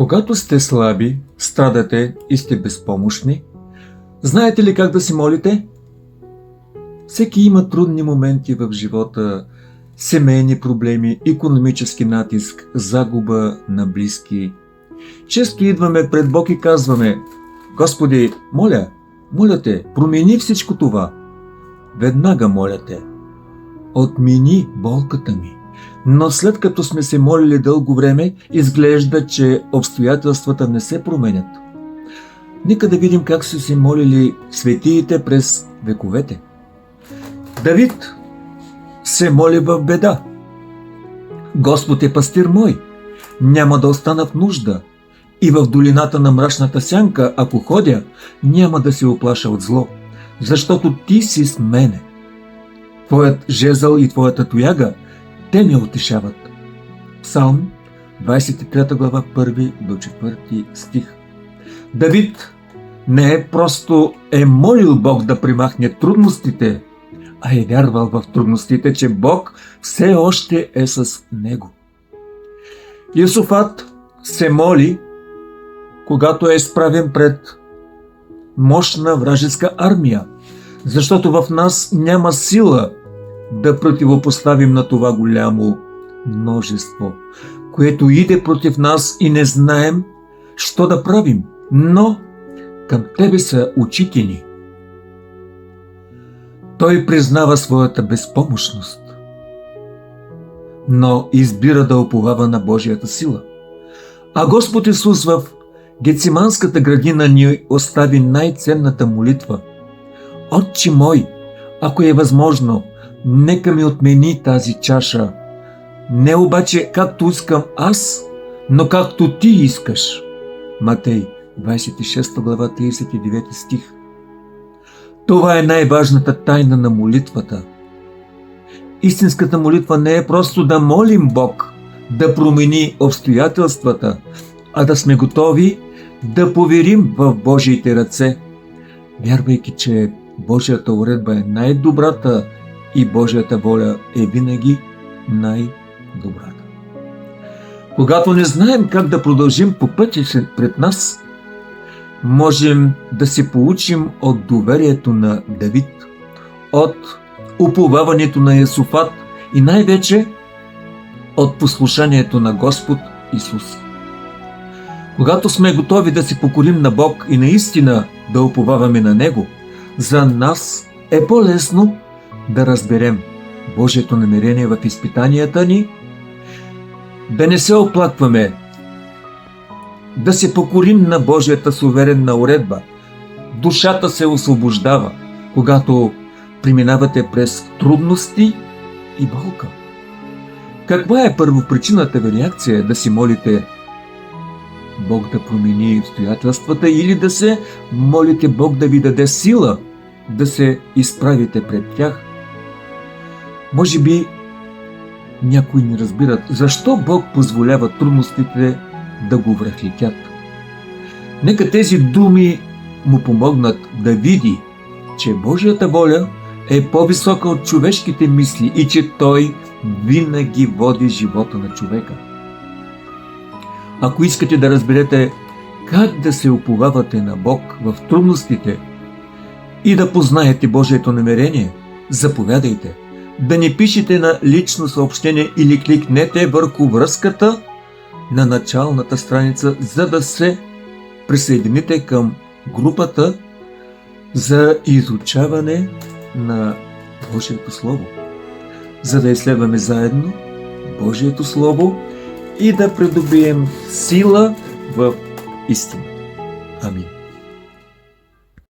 Когато сте слаби, страдате и сте безпомощни, знаете ли как да се молите? Всеки има трудни моменти в живота, семейни проблеми, икономически натиск, загуба на близки. Често идваме пред Бог и казваме: Господи, моля те, промени всичко това. Веднага моля те, отмени болката ми. Но след като сме се молили дълго време, изглежда, че обстоятелствата не се променят. Нека да видим как са се молили светиите през вековете. Давид се моли в беда. Господ е пастир мой, няма да остана в нужда. И в долината на мрачната сянка, ако ходя, няма да се оплаша от зло, защото ти си с мене. Твоят жезъл и твоята тояга, те ме утешават. Псалм 23 глава 1 до 4 стих. Давид не е просто молил Бог да премахне трудностите, а е вярвал в трудностите, че Бог все още е с него. Йосафат се моли, когато е изправен пред мощна вражеска армия, защото в нас няма сила да противопоставим на това голямо множество, което иде против нас и не знаем що да правим, но към тебе са очите ни. Той признава своята безпомощност, но избира да уповава на Божията сила. А Господ Исус в Гециманската градина ни остави най-ценната молитва: Отче мой, ако е възможно, нека ми отмени тази чаша. Не обаче както искам аз, но както ти искаш. Матей 26 глава 39 стих. Това е най-важната тайна на молитвата. Истинската молитва не е просто да молим Бог да промени обстоятелствата, а да сме готови да поверим в Божиите ръце, вярвайки, че Божията уредба е най-добрата и Божията воля е винаги най-добрата. Когато не знаем как да продължим по пътя си пред нас, можем да се получим от доверието на Давид, от уповаването на Йосафат и най-вече от послушанието на Господ Исус. Когато сме готови да се покорим на Бог и наистина да уповаваме на Него, за нас е по-лесно да разберем Божието намерение в изпитанията ни, да не се оплакваме, да се покорим на Божията суверенна уредба. Душата се освобождава, когато преминавате през трудности и болка. Каква е първопричината ви реакция да си молите Бог да промени обстоятелствата или да се молите Бог да ви даде сила да се изправите пред тях? Може би някои не разбират защо Бог позволява трудностите да го връхлетят. Нека тези думи му помогнат да види, че Божията воля е по-висока от човешките мисли и че Той винаги води живота на човека. Ако искате да разберете как да се уповавате на Бог в трудностите и да познаете Божието намерение, заповядайте да ни пишете на лично съобщение или кликнете върху връзката на началната страница, за да се присъедините към групата за изучаване на Божието Слово, за да изследваме заедно Божието Слово и да придобием сила в истината. Амин.